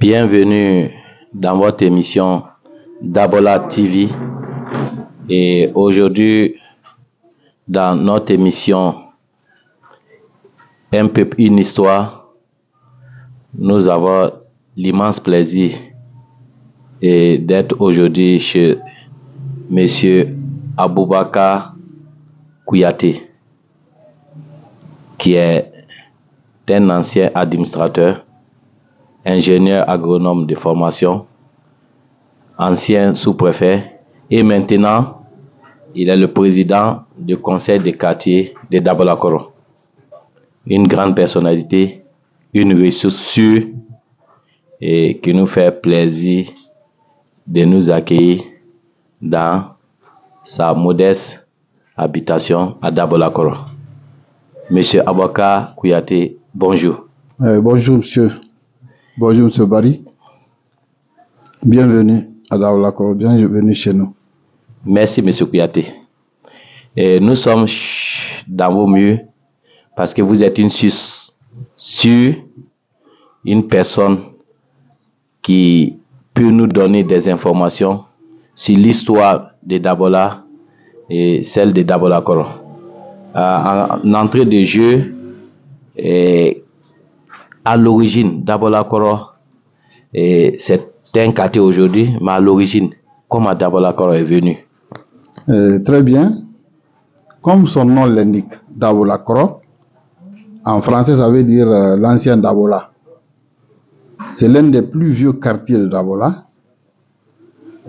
Bienvenue dans votre émission Dabola TV. Et aujourd'hui, dans notre émission Un peuple, une histoire, nous avons l'immense plaisir d'être aujourd'hui chez Monsieur Aboubakar Kouyaté, qui est un ancien administrateur, ingénieur agronome de formation, ancien sous-préfet, et maintenant, il est le président du conseil des quartiers de Dabola-Koro. Une grande personnalité, une ressource sûre, et qui nous fait plaisir de nous accueillir dans sa modeste habitation à Dabola-Koro. Monsieur Aboubakar Kouyaté, bonjour. Bonjour monsieur. Bonjour monsieur Barry. Bienvenue à Dabola-Koro, bienvenue chez nous. Merci monsieur Kouyaté. Et nous sommes dans vos murs parce que vous êtes une personne qui peut nous donner des informations sur l'histoire de Dabola et celle de Dabola-Koro. En entrée de jeu, à l'origine, Dabola-Koro, c'est un quartier aujourd'hui, mais à l'origine, comment Dabola-Koro est venu? Très bien. Comme son nom l'indique, Dabola-Koro, en français ça veut dire l'ancien Dabola. C'est l'un des plus vieux quartiers de Dabola.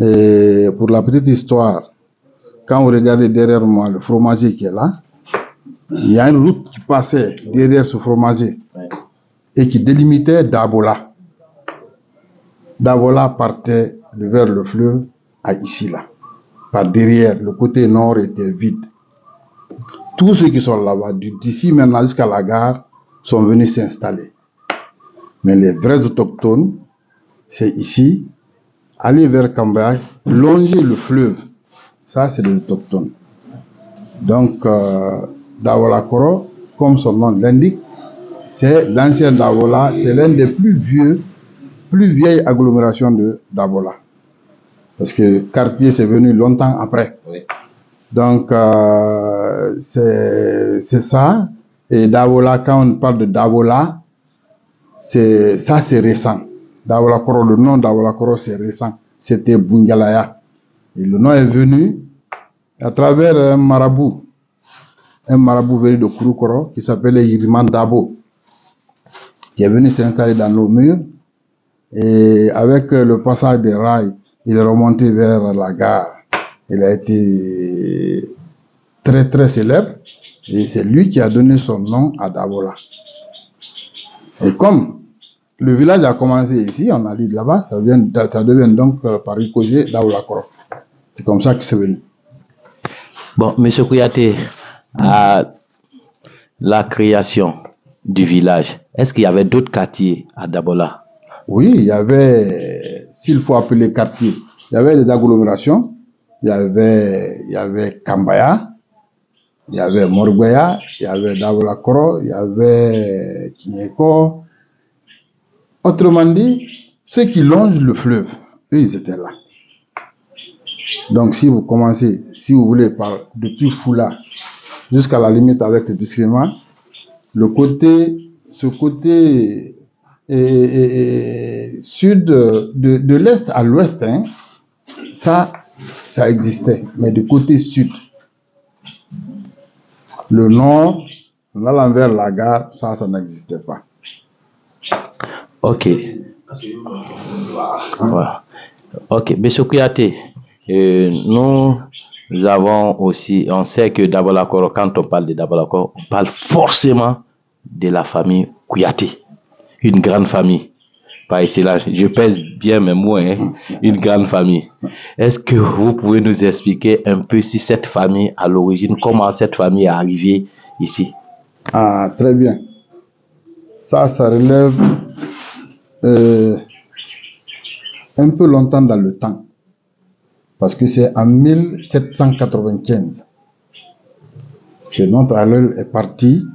Et pour la petite histoire, quand vous regardez derrière moi le fromager qui est là, il y a une route qui passait derrière ce fromager et qui délimitait Dabola. Dabola partait vers le fleuve à ici là. Par derrière, le côté nord était vide. Tous ceux qui sont là-bas, d'ici maintenant jusqu'à la gare, sont venus s'installer. Mais les vrais autochtones, c'est ici, aller vers Kambaya, longer le fleuve. Ça, c'est les autochtones. Donc, Dabola-Koro, comme son nom l'indique, c'est l'ancien Dabola, c'est l'un des plus vieilles agglomérations de Dabola. Parce que quartier, c'est venu longtemps après. Oui. Donc, c'est ça. Et Dabola, quand on parle de Dabola, c'est récent. Dabola-Koro, le nom Dabola-Koro, c'est récent. C'était Bungalaya. Et le nom est venu à travers un marabout venu de Kouroukoro qui s'appelait Yiriman Dabo, qui est venu s'installer dans nos murs. Et avec le passage des rails, il est remonté vers la gare. Il a été très très célèbre et c'est lui qui a donné son nom à Dabola. Et comme le village a commencé ici, on a dit là-bas, ça devient donc par ricochet Dabola-Koro. C'est comme ça que c'est venu. Bon, monsieur Kouyaté, à la création du village, est-ce qu'il y avait d'autres quartiers à Dabola? Oui, il y avait, s'il faut appeler quartier, il y avait des agglomérations. Il y avait Kambaya, il y avait Morgueya, il y avait Dabola-Koro, il y avait Kinyeko. Autrement dit, ceux qui longent le fleuve, eux, ils étaient là. Donc, si vous commencez, si vous voulez, depuis Foula jusqu'à la limite avec le Biskrima, ce côté sud, de l'est à l'ouest, hein, ça existait, mais du côté sud. Le nord, allant vers la gare, ça n'existait pas. Ok. Voilà. Ok, monsieur Kouyaté, nous avons aussi, on sait que Dabola-Koro, quand on parle de Dabola-Koro, on parle forcément de la famille Kouyaté, une grande famille. Par excellence, je pèse bien mes mots, hein, une grande famille. Est-ce que vous pouvez nous expliquer un peu si cette famille, à l'origine, comment cette famille est arrivée ici? Ah, très bien. Ça relève un peu longtemps dans le temps. Parce que c'est en 1795 que notre allèle est parti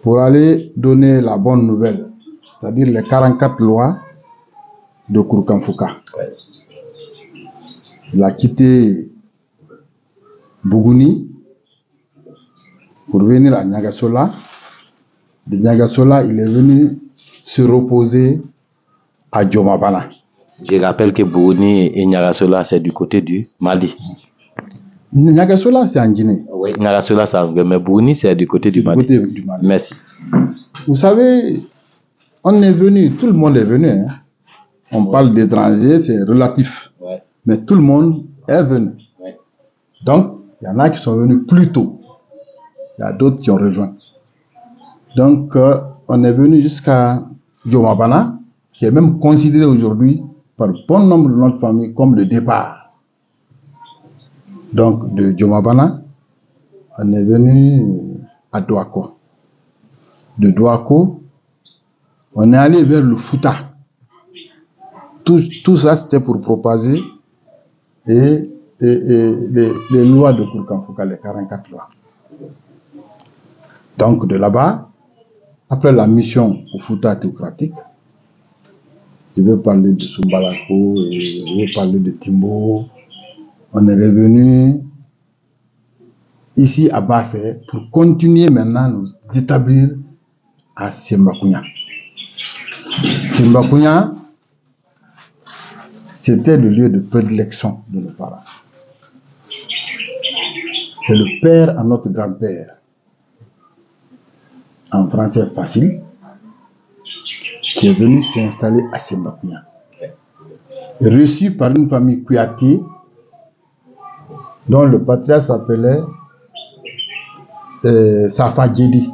pour aller donner la bonne nouvelle. c'est-à-dire les 44 lois de Kourkanfouka. Ouais. Il a quitté Bougouni pour venir à Niagasola. De Niagasola, il est venu se reposer à Djomabana. Je rappelle que Bougouni et Niagasola, c'est du côté du Mali. Niagasola, c'est en Guinée. Oui, Niagasola, c'est en Guinée, mais Bougouni, c'est du côté du Mali. Merci. Vous savez, on est venu, tout le monde est venu. Hein. On parle d'étrangers, c'est relatif. Ouais. Mais tout le monde est venu. Ouais. Donc, il y en a qui sont venus plus tôt. Il y a d'autres qui ont rejoint. Donc, on est venu jusqu'à Djomabana, qui est même considéré aujourd'hui par bon nombre de notre famille comme le départ. Donc, de Djomabana, on est venu à Douako. De Douako, on est allé vers le Fouta. Tout ça, c'était pour propager les lois de Kourkanfouka, les 44 lois. Donc, de là-bas, après la mission au Fouta théocratique, je vais parler de Sumbalako, et je vais parler de Timbo. On est revenu ici à Bafé pour continuer maintenant nous établir à Sembakunya. Sembakunya, c'était le lieu de prédilection de nos parents. C'est le père à notre grand-père, en français facile, qui est venu s'installer à Sembakunya. Reçu par une famille Kouyaté, dont le patriarche s'appelait Safa Djedi,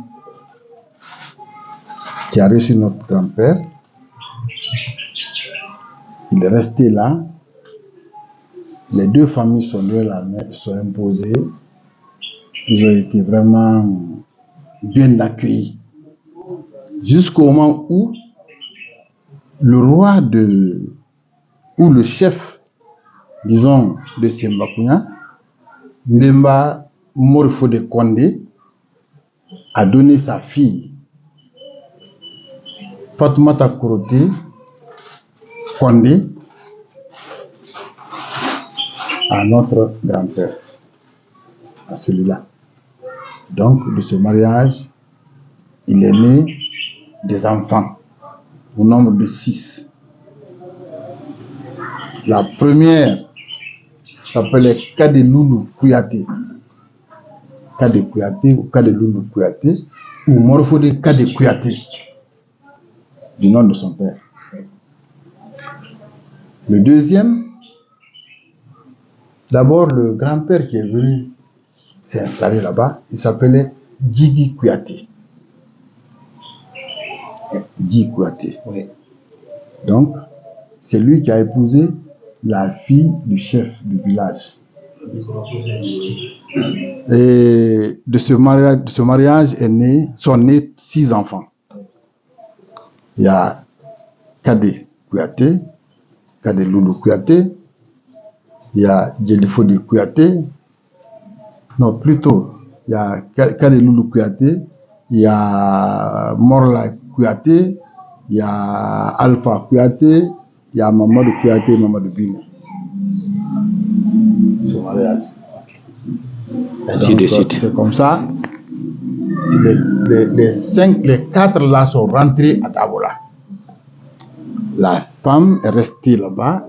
qui a reçu notre grand-père. Il est resté là. Les deux familles sont liées la main, sont imposées. Ils ont été vraiment bien accueillis. Jusqu'au moment où le roi ou le chef, disons, de Sembakunya, Ndemba Morfode Kondé, a donné sa fille, Fatoumata Koroté Kondé, à notre grand-père, à celui-là. Donc, de ce mariage, il est né des enfants, au nombre de 6. La première s'appelait Kadeloulou Kouyaté. Kade Kouyaté ou Kadeloulou Kouyaté, ou Morfode Kade Kouyaté, du nom de son père. Le deuxième, d'abord le grand-père qui est venu s'installer là-bas, il s'appelait Djigi Kouyaté. Djigi Kouyaté. Oui. Donc, c'est lui qui a épousé la fille du chef du village. Et de ce mariage sont nés 6 enfants. Il y a Kade Kouyaté, Kadeloulou Kouyaté, il y a Djelifodi Kouyaté, non plutôt, il y a Kadeloulou Kouyaté, il y a Morla Kouyaté, il y a Alpha Kouyaté, il y a Mamadou Kouyaté et Mamadou Bine. Ce mariage. Ainsi de suite. C'est comme ça. Les 4 là sont rentrés à Dabola. La femme est restée là-bas.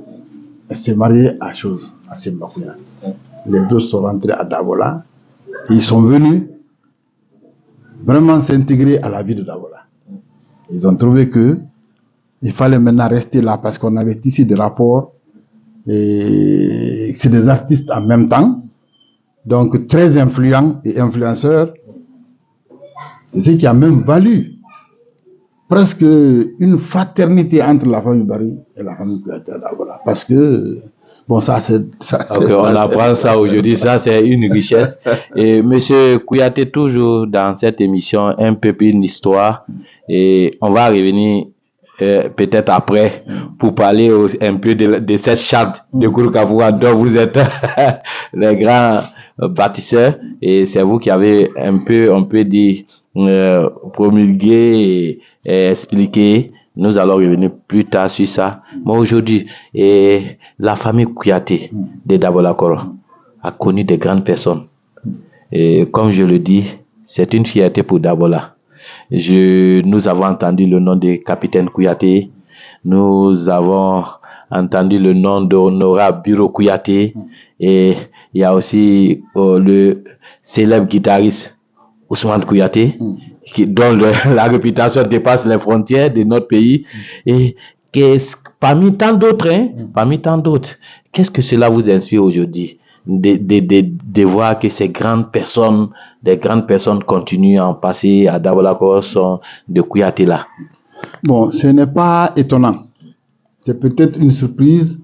Elle s'est mariée à Sembakunya. Les deux sont rentrés à Dabola. Et ils sont venus vraiment s'intégrer à la vie de Dabola. Ils ont trouvé que il fallait maintenant rester là parce qu'on avait tissé des rapports. Et c'est des artistes en même temps. Donc très influents et influenceurs. C'est ce qui a même valu presque une fraternité entre la famille Barry et la famille Kouyaté d'Abola. Parce que, bon, ça c'est... on apprend ça aujourd'hui, ça c'est une richesse. Et monsieur Kouyaté, toujours dans cette émission, un peu plus une histoire. Et on va revenir peut-être après pour parler un peu de cette charte de Kourkanfouka dont vous êtes les grands bâtisseurs. Et c'est vous qui avez un peu, on peut dire, promulgué et expliqué Nous allons revenir plus tard sur ça. Mais aujourd'hui, la famille Kouyaté de Dabolakoro a connu de grandes personnes. Et comme je le dis, c'est une fierté pour Dabola. Nous avons entendu le nom de capitaine Kouyaté. Nous avons entendu le nom d'honorable Bureau Kouyaté. Et il y a aussi le célèbre guitariste Ousmane Kouyaté, dont la réputation dépasse les frontières de notre pays. Et parmi tant d'autres, qu'est-ce que cela vous inspire aujourd'hui de voir que des grandes personnes continuent à en passer à Dabolakoro sont de Kouyaté là? Bon, ce n'est pas étonnant. C'est peut-être une surprise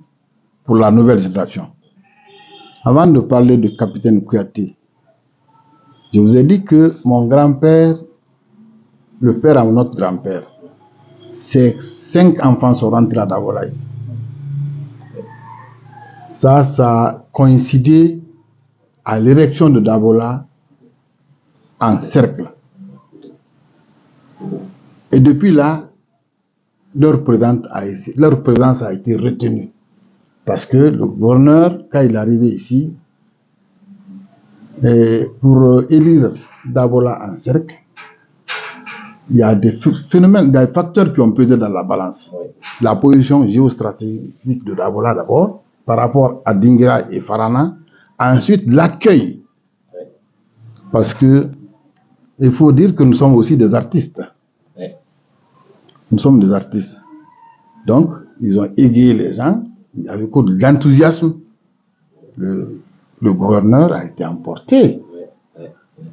pour la nouvelle génération. Avant de parler de capitaine Kouyaté, je vous ai dit que mon grand-père, le père à notre grand-père, ses 5 enfants sont rentrés à Dabola ici. Ça a coïncidé à l'érection de Dabola en cercle. Et depuis là, leur présence a été retenue. Parce que le gouverneur, quand il est arrivé ici, pour élire Dabola en cercle, il y a des phénomènes, des facteurs qui ont pesé dans la balance. Oui. La position géostratégique de Dabola d'abord, par rapport à Dingira et Farana. Ensuite, l'accueil. Oui. Parce que il faut dire que nous sommes aussi des artistes. Oui. Nous sommes des artistes. Donc, ils ont égayé les gens avec de l'enthousiasme. Le gouverneur a été emporté.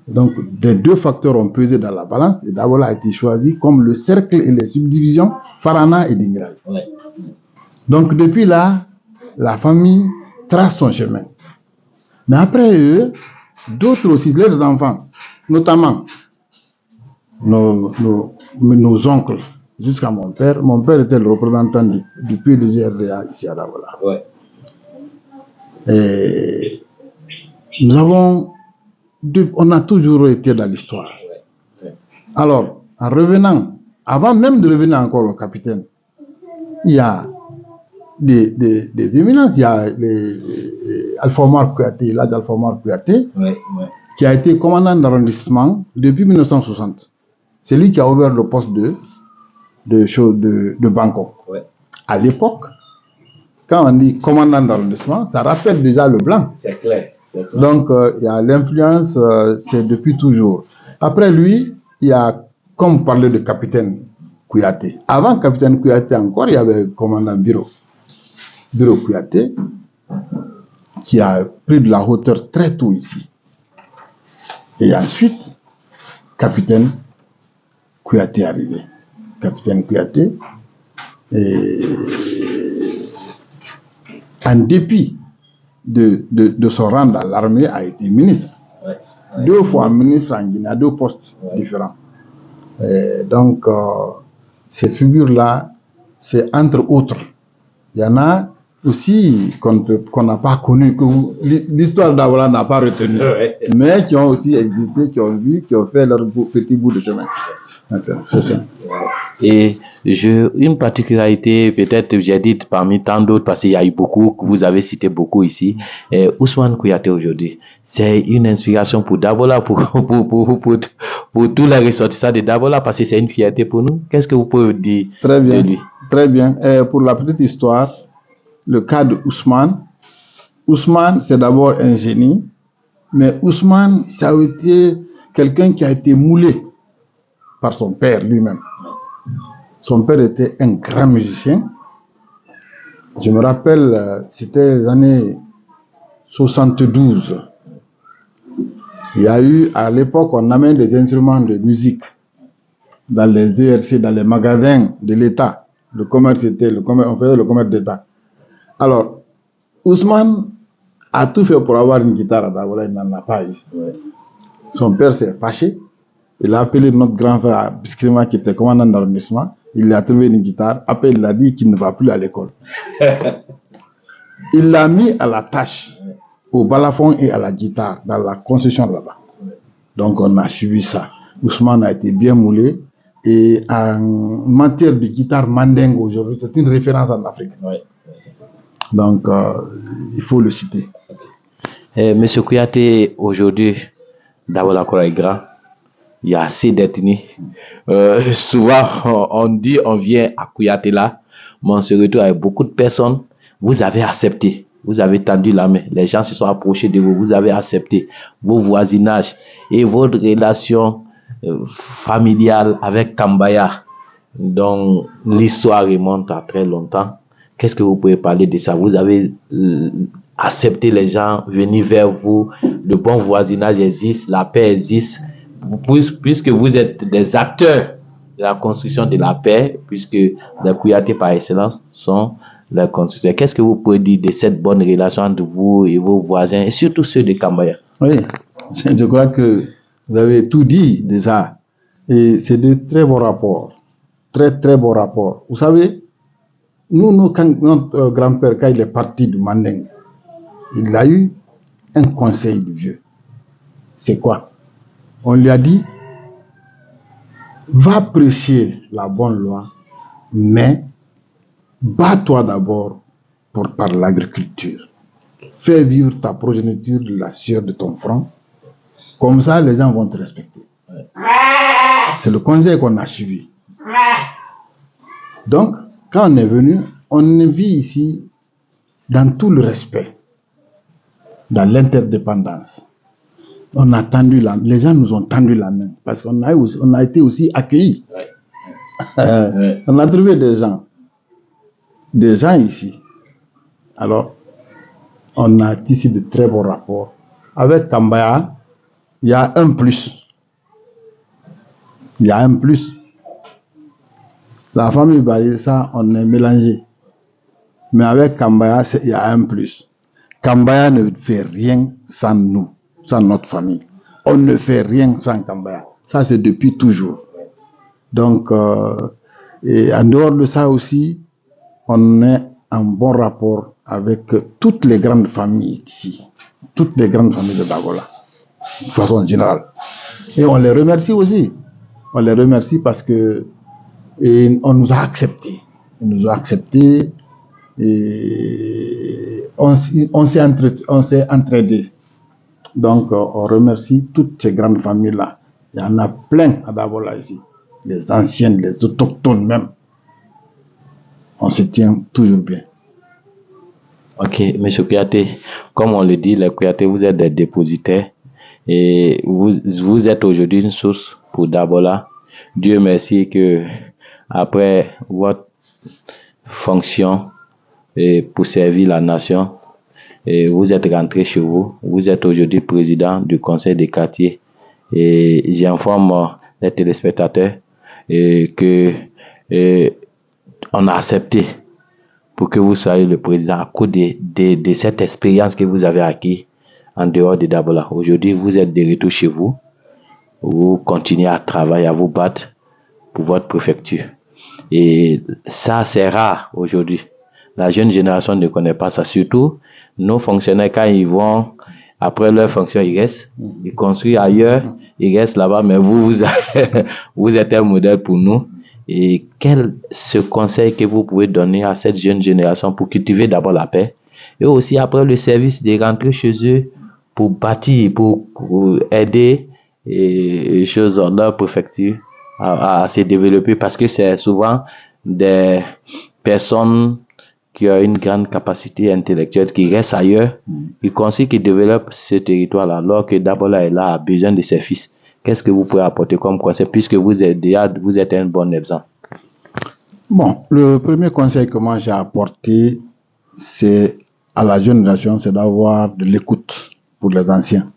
Donc, les 2 facteurs ont pesé dans la balance et Dabola a été choisi comme le cercle et les subdivisions Farana et Dingira. Ouais. Donc, depuis là, la famille trace son chemin. Mais après eux, d'autres aussi, leurs enfants, notamment nos oncles, jusqu'à mon père. Mon père était le représentant du PDGRDA ici à Dabola. Ouais. Et on a toujours été dans l'histoire. Alors, en revenant, avant même de revenir encore au capitaine, il y a des éminences. Il y a Alpha Omar Kouyaté, l'âge Alpha Omar Kouyaté, qui a été commandant d'arrondissement depuis 1960. C'est lui qui a ouvert le poste de Bangkok. Ouais. À l'époque, quand on dit commandant d'arrondissement, ça rappelle déjà le blanc. C'est clair. Donc, il y a l'influence, c'est depuis toujours. Après lui, il y a, comme vous parlez de capitaine Kouyaté. Avant capitaine Kouyaté encore, il y avait le commandant Bureau Kouyaté, qui a pris de la hauteur très tôt ici. Et ensuite, capitaine Kouyaté est arrivé. Capitaine Kouyaté, en dépit de son rang dans l'armée, a été ministre. Ouais. 2 fois ministre en Guinée, à 2 postes différents. Donc, ces figures-là, c'est entre autres. Il y en a aussi qu'on n'a pas connu, que l'histoire d'Abola n'a pas retenu, mais qui ont aussi existé, qui ont vu, qui ont fait leur petit bout de chemin. C'est ça. Et une particularité, peut-être j'ai dit parmi tant d'autres, parce qu'il y a eu beaucoup, vous avez cité beaucoup ici, Ousmane Kouyaté aujourd'hui, c'est une inspiration pour Dabola, pour tous les ressortissants de Dabola, parce que c'est une fierté pour nous. Qu'est-ce que vous pouvez dire de lui? Très bien. Pour la petite histoire, le cas de Ousmane, c'est d'abord un génie, mais Ousmane, ça a été quelqu'un qui a été moulé par son père lui-même. Son père était un grand musicien. Je me rappelle, c'était les années 72. Il y a eu, à l'époque, on amène des instruments de musique dans les ERC, dans les magasins de l'État. Le commerce était, on faisait le commerce d'État. Alors, Ousmane a tout fait pour avoir une guitare à Dabola, il n'en a pas eu. Son père s'est fâché. Il a appelé notre grand frère Biskrima, qui était commandant d'arrondissement. Il lui a trouvé une guitare. Après, il a dit qu'il ne va plus à l'école. Il l'a mis à la tâche, au balafon et à la guitare, dans la construction là-bas. Donc, on a suivi ça. Ousmane a été bien moulé. Et en matière de guitare mandingue aujourd'hui, c'est une référence en Afrique. Oui. Donc, il faut le citer. Monsieur Kouyaté, aujourd'hui, Dabola Koro est grand. Il y a assez d'ethnies. Souvent, on dit on vient à Kouyaté là, mais on se retrouve avec beaucoup de personnes. Vous avez accepté. Vous avez tendu la main. Les gens se sont approchés de vous. Vous avez accepté vos voisinages et votre relation familiale avec Kambaya, dont l'histoire remonte à très longtemps. Qu'est-ce que vous pouvez parler de ça? Vous avez accepté les gens, venir vers vous. Le bon voisinage existe, la paix existe. Puisque vous êtes des acteurs de la construction de la paix, puisque les Kouyaté par excellence sont les constructeurs. Qu'est-ce que vous pouvez dire de cette bonne relation entre vous et vos voisins, et surtout ceux de Kambaya? Oui, je crois que vous avez tout dit déjà. Et c'est de très bons rapports. Très, très bons rapports. Vous savez, notre grand-père, quand il est parti du Manding, il a eu un conseil du vieux. C'est quoi? On lui a dit, va prêcher la bonne loi, mais bats-toi d'abord par l'agriculture. Fais vivre ta progéniture de la sueur de ton front. Comme ça, les gens vont te respecter. C'est le conseil qu'on a suivi. Donc, quand on est venu, on vit ici dans tout le respect, dans l'interdépendance. On a tendu la main, les gens nous ont tendu la main parce qu'on a été aussi accueillis. On a trouvé des gens ici. Alors, on a ici de très bons rapports. Avec Kambaya, il y a un plus. Il y a un plus. La famille Baril, ça, on est mélangé. Mais avec Kambaya, il y a un plus. Kambaya ne fait rien sans nous, sans notre famille. On ne fait rien sans Kambaya. Ça, c'est depuis toujours. Donc, et en dehors de ça aussi, on est en bon rapport avec toutes les grandes familles ici. Toutes les grandes familles de Dagola, de façon générale. Et on les remercie aussi. On les remercie parce que on nous a acceptés. On nous a acceptés et on s'est entraidés. Donc, on remercie toutes ces grandes familles-là. Il y en a plein à Dagola ici. Les anciennes, les autochtones même. On se tient toujours bien. Ok, M. Kouyaté, comme on le dit, les Kouyaté, vous êtes des dépositaires et vous êtes aujourd'hui une source pour Dabola. Dieu merci que après votre fonction pour servir la nation, vous êtes rentré chez vous. Vous êtes aujourd'hui président du conseil des quartiers et j'informe les téléspectateurs que on a accepté pour que vous soyez le président à cause de cette expérience que vous avez acquis en dehors de Dabola. Aujourd'hui, vous êtes de retour chez vous. Vous continuez à travailler, à vous battre pour votre préfecture. Et ça, c'est rare aujourd'hui. La jeune génération ne connaît pas ça. Surtout, nos fonctionnaires, quand ils vont, après leur fonction, ils restent. Ils construisent ailleurs, ils restent là-bas. Mais vous êtes un modèle pour nous. Et quel ce conseil que vous pouvez donner à cette jeune génération pour cultiver d'abord la paix et aussi après le service de rentrer chez eux pour bâtir, pour aider et choses dans leur préfecture à se développer parce que c'est souvent des personnes qui ont une grande capacité intellectuelle qui restent ailleurs, ils considèrent qu'ils développent ce territoire-là alors que Dabola est là, a besoin de ses fils. Qu'est-ce que vous pouvez apporter comme conseil puisque vous êtes un bon exemple? Bon, le premier conseil que moi j'ai apporté, c'est à la jeune génération, c'est d'avoir de l'écoute pour les anciens.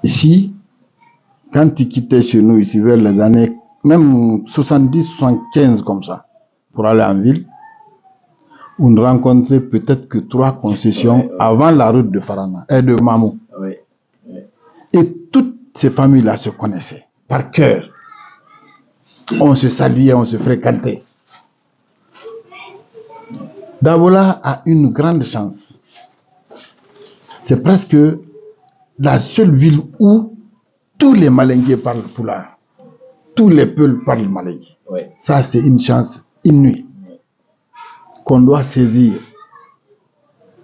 Ici, quand ils quittaient chez nous, ici vers les années, même 70, 75 comme ça, pour aller en ville, vous ne rencontrez peut-être que 3 concessions avant la route de Farana et de Mamou. Et toutes ces familles-là se connaissaient par cœur. On se saluait, on se fréquentait. Dabola a une grande chance. C'est presque la seule ville où tous les Malingués parlent Pulaar. tous les peuples parlent malinké. Ouais. Ça, c'est une chance inouïe qu'on doit saisir.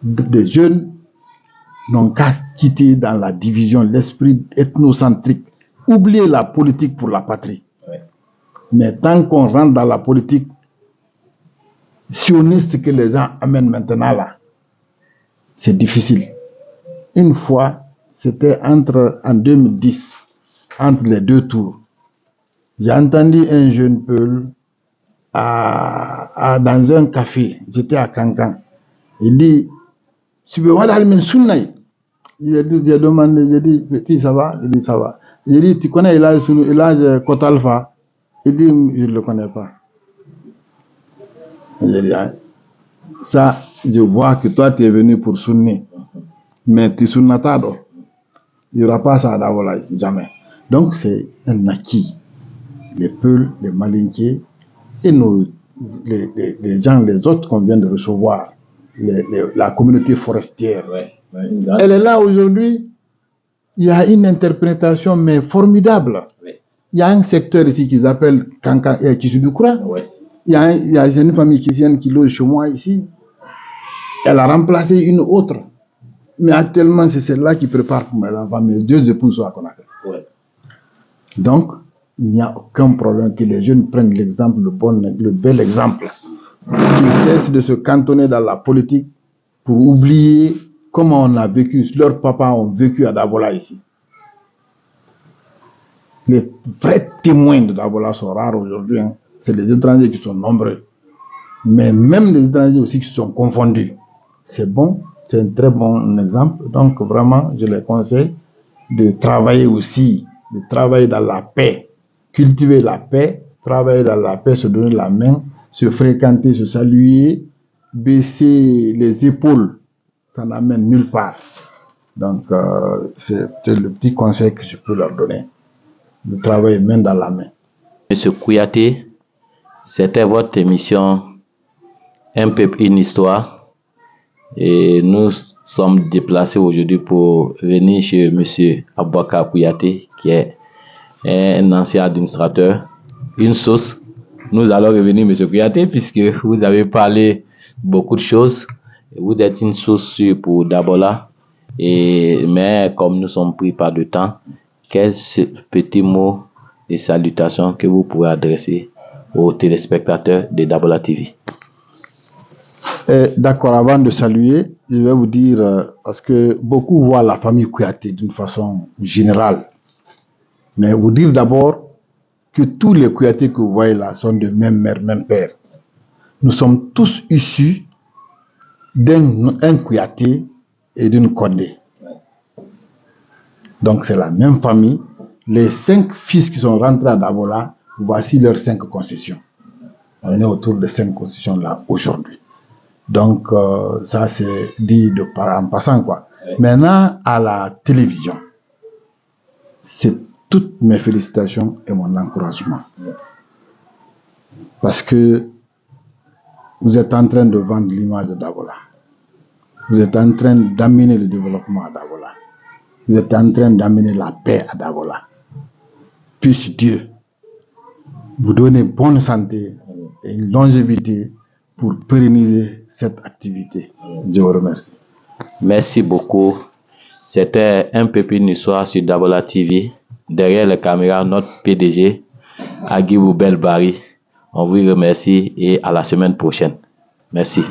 Des jeunes n'ont qu'à quitter dans la division l'esprit ethnocentrique, oublier la politique pour la patrie. Ouais. Mais tant qu'on rentre dans la politique sioniste que les gens amènent maintenant là, c'est difficile. Une fois, c'était en 2010, entre les deux tours, j'ai entendu un jeune peul dans un café, j'étais à Kankan, il dit, tu veux voir le Sunnaï? J'ai demandé, j'ai dit, petit, ça va? Il dit, ça va. J'ai dit, tu connais Elhadj Kotalfa? Il dit, je ne le connais pas. J'ai dit, ça, je vois que toi, tu es venu pour Sunni, mais tu Sunnatado. Il n'y aura pas ça à Dabola ici, jamais. Donc, c'est un acquis. Les Peuls, les Malinké et les gens, les autres qu'on vient de recevoir, la communauté forestière. Ouais. Elle est là aujourd'hui. Il y a une interprétation, mais formidable. Ouais. Il y a un secteur ici qu'ils appellent Kankan et Kisudukura. Ouais. Il y a une famille qui loge chez moi ici. Elle a remplacé une autre. Mais actuellement, c'est celle-là qui prépare pour mes enfants. Mes deux épouses sont à Conakry. Ouais. Donc, il n'y a aucun problème que les jeunes prennent l'exemple, le bel exemple. Qu'ils cessent de se cantonner dans la politique pour oublier comment on a vécu. Leurs papas ont vécu à Dabola ici. Les vrais témoins de Dabola sont rares aujourd'hui. Hein. C'est les étrangers qui sont nombreux. Mais même les étrangers aussi qui sont confondus. C'est bon, c'est un très bon exemple. Donc vraiment, je les conseille de travailler aussi, de travailler dans la paix, cultiver la paix, travailler dans la paix, se donner la main, se fréquenter, se saluer, baisser les épaules. Ça n'amène nulle part. Donc, c'est le petit conseil que je peux leur donner, de travailler main dans la main. Monsieur Kouyaté, c'était votre émission Un peuple, une histoire. Et nous sommes déplacés aujourd'hui pour venir chez Monsieur Aboubacar Kouyaté, qui est un ancien administrateur. Une source. Nous allons revenir, Monsieur Kouyaté, puisque vous avez parlé beaucoup de choses. Vous êtes une source pour Dabola. Mais comme nous sommes pris par le temps, quel petit mot de salutation que vous pouvez adresser aux téléspectateurs de Dabola TV? D'accord, avant de saluer, je vais vous dire, parce que beaucoup voient la famille Kouyaté d'une façon générale, mais vous dire d'abord que tous les Kouyaté que vous voyez là sont de même mère, même père. Nous sommes tous issus d'un Kouyaté et d'une Condé. Donc c'est la même famille. Les 5 fils qui sont rentrés à Dabola, voici leurs 5 concessions. On est autour de 5 concessions là aujourd'hui. Donc, ça c'est dit en passant quoi. Oui. Maintenant, à la télévision, c'est toutes mes félicitations et mon encouragement. Oui. Parce que vous êtes en train de vendre l'image de Dabola. Vous êtes en train d'amener le développement à Dabola. Vous êtes en train d'amener la paix à Dabola. Puisse Dieu vous donner bonne santé et une longévité pour pérenniser cette activité. Je vous remercie. Merci beaucoup. C'était un peu plus une histoire sur Dabola TV. Derrière la caméra, notre PDG, Agibou Belbari. On vous remercie et à la semaine prochaine. Merci.